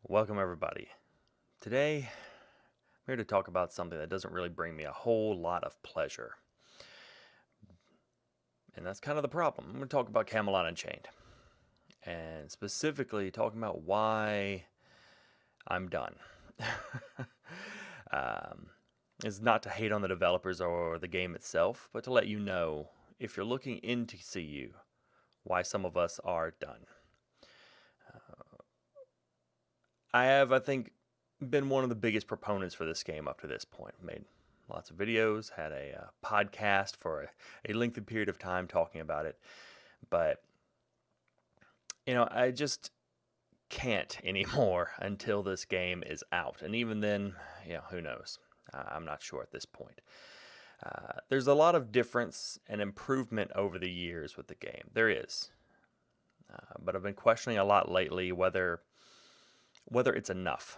Welcome, everybody. Today, I'm here to talk about something that doesn't really bring me a whole lot of pleasure. And that's kind of the problem. I'm going to talk about Camelot Unchained. And specifically, talking about why I'm done. um, it's not to hate on the developers or the game itself, but to let you know, if you're looking into CU, why some of us are done. I have, I think, been one of the biggest proponents for this game up to this point. Made lots of videos, had a podcast for a lengthy period of time talking about it. But, I just can't anymore until this game is out. And even then, who knows? I'm not sure at this point. There's a lot of difference and improvement over the years with the game. There is. But I've been questioning a lot lately whether it's enough.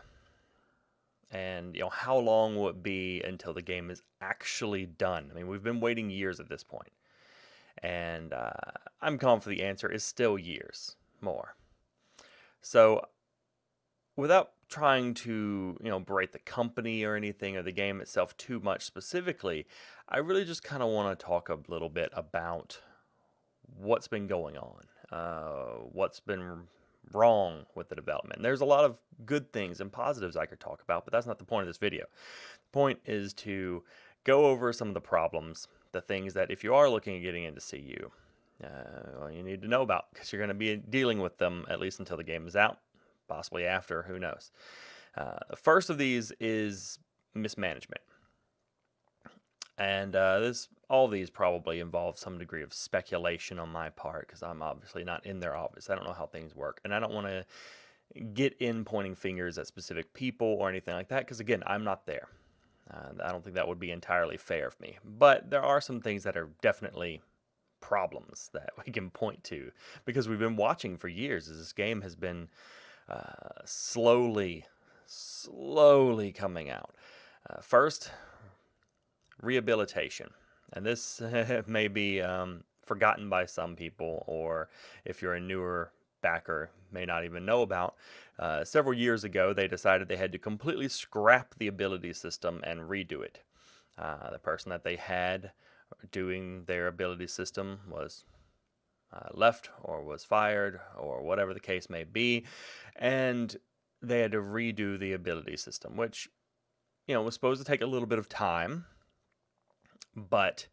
And how long will it be until the game is actually done? I mean, we've been waiting years at this point, and I'm confident the answer is still years more. So, without trying to berate the company or anything or the game itself too much specifically, I really just kind of want to talk a little bit about what's been going on, what's been wrong with the development. And there's a lot of good things and positives I could talk about, but that's not the point of this video. The point is to go over some of the problems, the things that if you are looking at getting into CU, you need to know about, because you're going to be dealing with them at least until the game is out, possibly after, who knows. The first of these is mismanagement. And all of these probably involve some degree of speculation on my part, because I'm obviously not in their office. I don't know how things work, and I don't want to get in pointing fingers at specific people or anything like that, because again, I'm not there. I don't think that would be entirely fair of me. But there are some things that are definitely problems that we can point to, because we've been watching for years as this game has been slowly coming out. First, rehabilitation. And this may be forgotten by some people, or if you're a newer backer, may not even know about. Several years ago, they decided they had to completely scrap the ability system and redo it. The person that they had doing their ability system was left or was fired or whatever the case may be, and they had to redo the ability system, which was supposed to take a little bit of time, but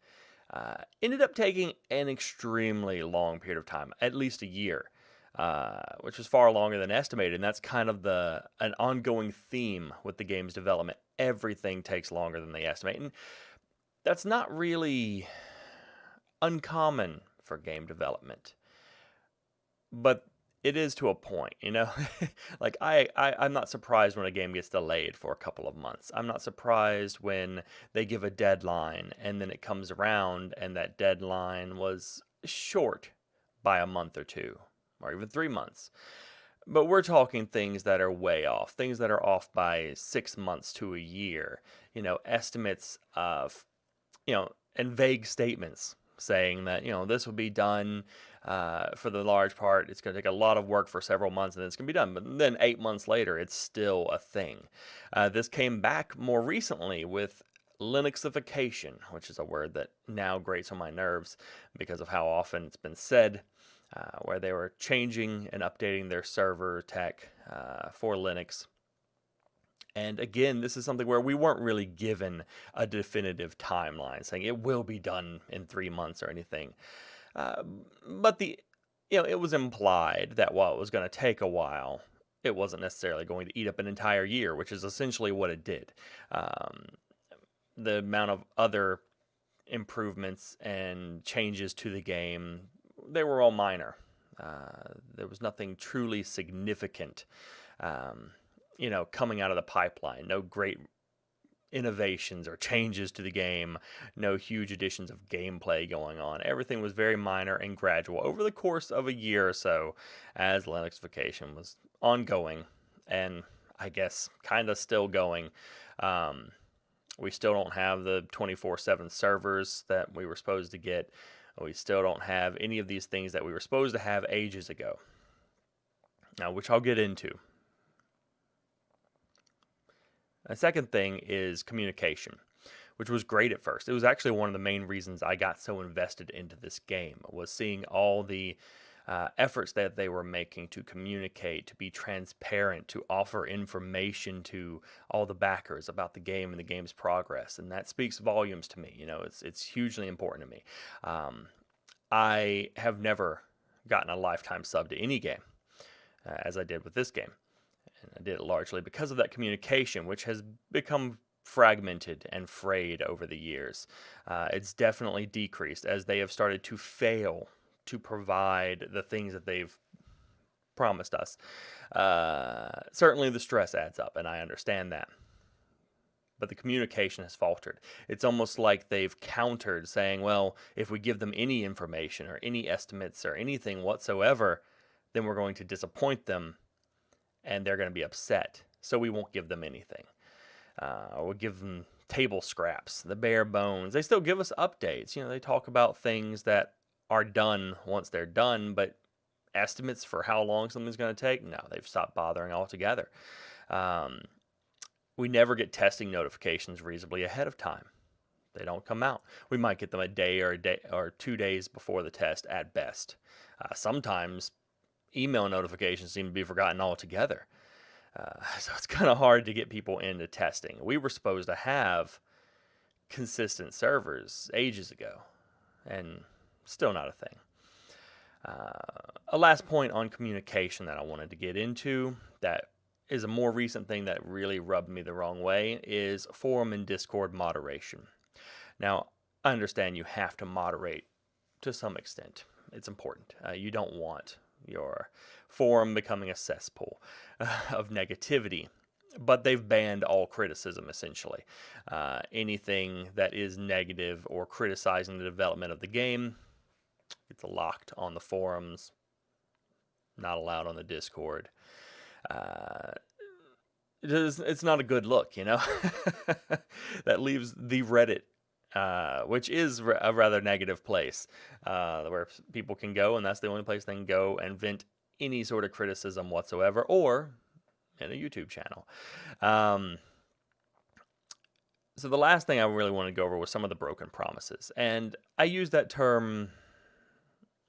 ended up taking an extremely long period of time, at least a year, which was far longer than estimated. And that's kind of an ongoing theme with the game's development. Everything takes longer than they estimate. And that's not really uncommon for game development, but it is to a point, like I'm not surprised when a game gets delayed for a couple of months. I'm not surprised when they give a deadline and then it comes around and that deadline was short by a month or two, or even 3 months. But we're talking things that are way off, things that are off by 6 months to a year, estimates of, and vague statements saying that, this will be done for the large part. It's going to take a lot of work for several months, and then it's going to be done. But then 8 months later, it's still a thing. This came back more recently with Linuxification, which is a word that now grates on my nerves because of how often it's been said, where they were changing and updating their server tech for Linux. And again, this is something where we weren't really given a definitive timeline saying it will be done in 3 months or anything. But it was implied that while it was going to take a while, it wasn't necessarily going to eat up an entire year, which is essentially what it did. The amount of other improvements and changes to the game, they were all minor. There was nothing truly significant, coming out of the pipeline. No great innovations or changes to the game, no huge additions of gameplay going on. Everything was very minor and gradual over the course of a year or so as Linuxification was ongoing, and I guess kind of still going. We still don't have the 24/7 servers that we were supposed to get. We still don't have any of these things that we were supposed to have ages ago, which I'll get into. A second thing is communication, which was great at first. It was actually one of the main reasons I got so invested into this game, was seeing all the efforts that they were making to communicate, to be transparent, to offer information to all the backers about the game and the game's progress, and that speaks volumes to me. It's hugely important to me. I have never gotten a lifetime sub to any game, as I did with this game, and I did it largely because of that communication, which has become fragmented and frayed over the years. It's definitely decreased as they have started to fail to provide the things that they've promised us. Certainly the stress adds up, and I understand that. But the communication has faltered. It's almost like they've countered, saying, well, if we give them any information or any estimates or anything whatsoever, then we're going to disappoint them and they're going to be upset. So we won't give them anything. We'll give them table scraps, the bare bones. They still give us updates. They talk about things that are done once they're done, but estimates for how long something's going to take, no, they've stopped bothering altogether. We never get testing notifications reasonably ahead of time. They don't come out. We might get them a day or 2 days before the test at best. Sometimes email notifications seem to be forgotten altogether. So it's kind of hard to get people into testing. We were supposed to have consistent servers ages ago, and still not a thing. A last point on communication that I wanted to get into that is a more recent thing that really rubbed me the wrong way is forum and Discord moderation. Now, I understand you have to moderate to some extent. It's important. You don't want your forum becoming a cesspool of negativity, but they've banned all criticism, essentially. Anything that is negative or criticizing the development of the game gets locked on the forums, not allowed on the Discord. It's not a good look, That leaves the Reddit, which is a rather negative place, where people can go, and that's the only place they can go and vent any sort of criticism whatsoever, or in a YouTube channel. So the last thing I really wanted to go over was some of the broken promises, and I use that term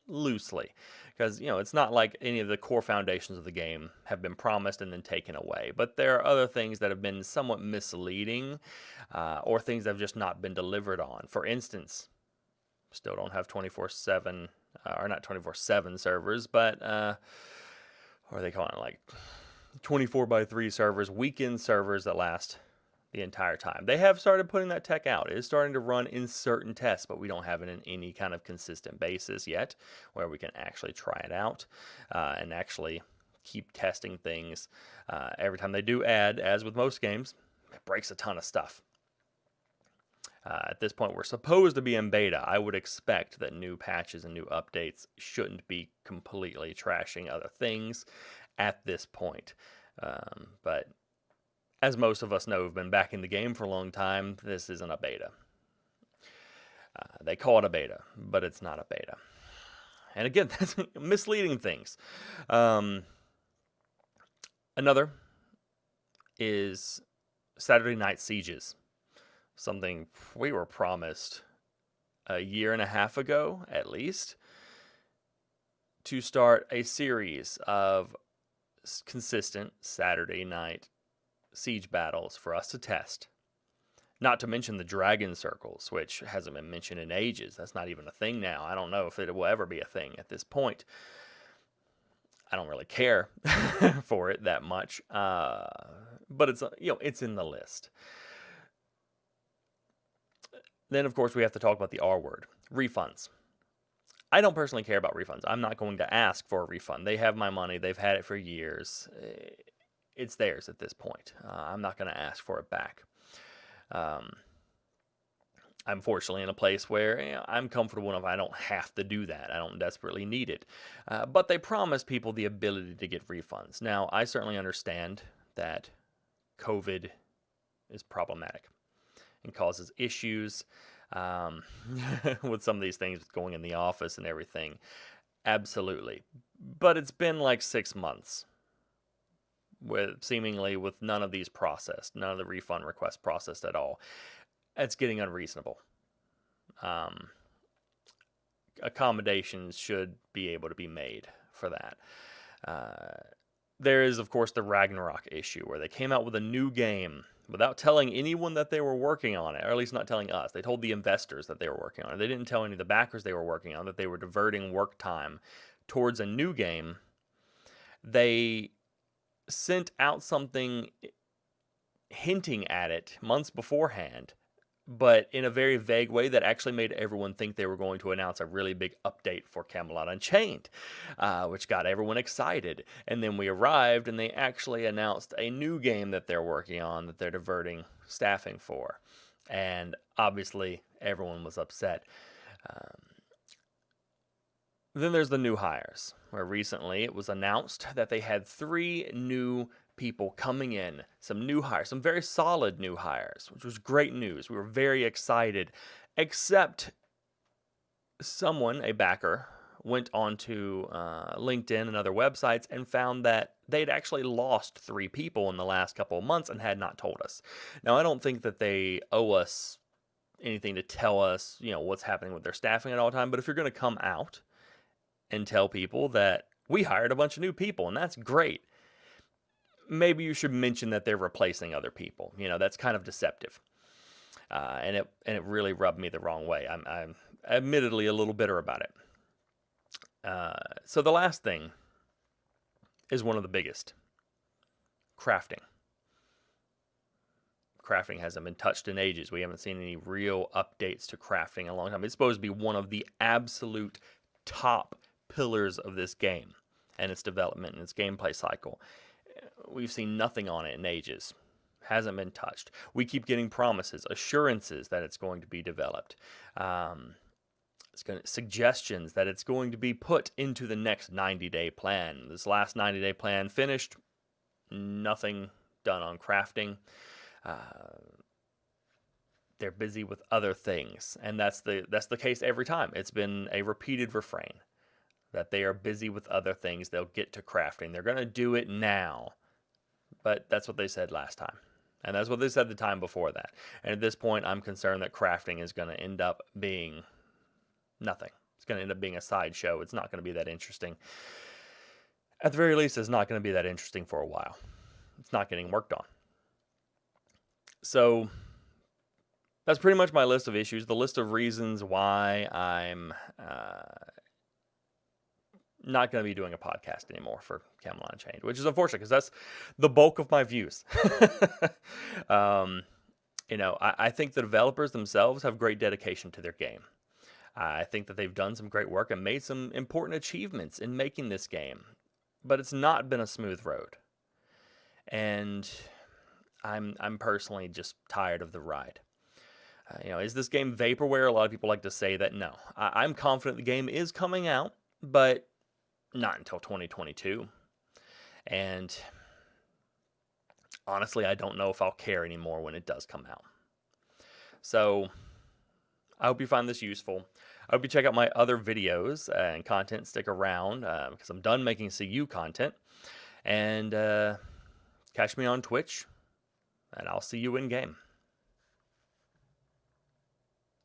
loosely because it's not like any of the core foundations of the game have been promised and then taken away, but there are other things that have been somewhat misleading, or things that have just not been delivered on. For instance, still don't have 24/7 or not 24/7 servers, but what are they calling it, like 24/3 servers, weekend servers that last the entire time. They have started putting that tech out. It is starting to run in certain tests, but we don't have it in any kind of consistent basis yet where we can actually try it out and actually keep testing things. Every time they do add, as with most games, it breaks a ton of stuff. At this point, we're supposed to be in beta. I would expect that new patches and new updates shouldn't be completely trashing other things at this point. But as most of us know who've been back in the game for a long time, this isn't a beta. They call it a beta, but it's not a beta. And again, that's misleading things. Another is Saturday night sieges. Something we were promised a year and a half ago, at least, to start a series of consistent Saturday night siege battles for us to test. Not to mention the dragon circles, which hasn't been mentioned in ages. That's not even a thing now. I don't know if it will ever be a thing at this point. I don't really care for it that much, but it's in the list. Then, of course, we have to talk about the R word, refunds. I don't personally care about refunds. I'm not going to ask for a refund. They have my money. They've had it for years. It's theirs at this point. I'm not going to ask for it back. I'm fortunately in a place where I'm comfortable enough. I don't have to do that. I don't desperately need it. But they promise people the ability to get refunds. Now, I certainly understand that COVID is problematic and causes issues with some of these things going in the office and everything. Absolutely. But it's been like 6 months. with seemingly with none of these processed, none of the refund requests processed at all. It's getting unreasonable. Accommodations should be able to be made for that. There is, of course, the Ragnarok issue, where they came out with a new game without telling anyone that they were working on it, or at least not telling us. They told the investors that they were working on it. They didn't tell any of the backers they were working on that they were diverting work time towards a new game. They sent out something hinting at it months beforehand, but in a very vague way that actually made everyone think they were going to announce a really big update for Camelot Unchained, which got everyone excited. And then we arrived, and they actually announced a new game that they're working on that they're diverting staffing for. And obviously, everyone was upset. Then there's the new hires, where recently it was announced that they had 3 new people coming in, some new hires, some very solid new hires, which was great news. We were very excited, except someone, a backer, went onto LinkedIn and other websites and found that they'd actually lost 3 people in the last couple of months and had not told us. Now, I don't think that they owe us anything to tell us, what's happening with their staffing at all time, but if you're going to come out and tell people that we hired a bunch of new people, and that's great, maybe you should mention that they're replacing other people. That's kind of deceptive. And it really rubbed me the wrong way. I'm admittedly a little bitter about it. So the last thing is one of the biggest. Crafting. Crafting hasn't been touched in ages. We haven't seen any real updates to crafting in a long time. It's supposed to be one of the absolute top pillars of this game and its development and its gameplay cycle. We've seen nothing on it in ages. Hasn't been touched. We keep getting promises, assurances that it's going to be developed. Suggestions that it's going to be put into the next 90-day plan. This last 90-day plan finished. Nothing done on crafting. They're busy with other things, and that's the case every time. It's been a repeated refrain that they are busy with other things. They'll get to crafting. They're going to do it now. But that's what they said last time. And that's what they said the time before that. And at this point, I'm concerned that crafting is going to end up being nothing. It's going to end up being a sideshow. It's not going to be that interesting. At the very least, it's not going to be that interesting for a while. It's not getting worked on. So that's pretty much my list of issues, the list of reasons why I'm not going to be doing a podcast anymore for Camelot Unchained, which is unfortunate because that's the bulk of my views. I think the developers themselves have great dedication to their game. I think that they've done some great work and made some important achievements in making this game, but it's not been a smooth road. And I'm personally just tired of the ride. Is this game vaporware? A lot of people like to say that. No, I'm confident the game is coming out, but not until 2022. And honestly, I don't know if I'll care anymore when it does come out. So I hope you find this useful. I hope you check out my other videos and content. Stick around because I'm done making CU content. And catch me on Twitch, and I'll see you in game.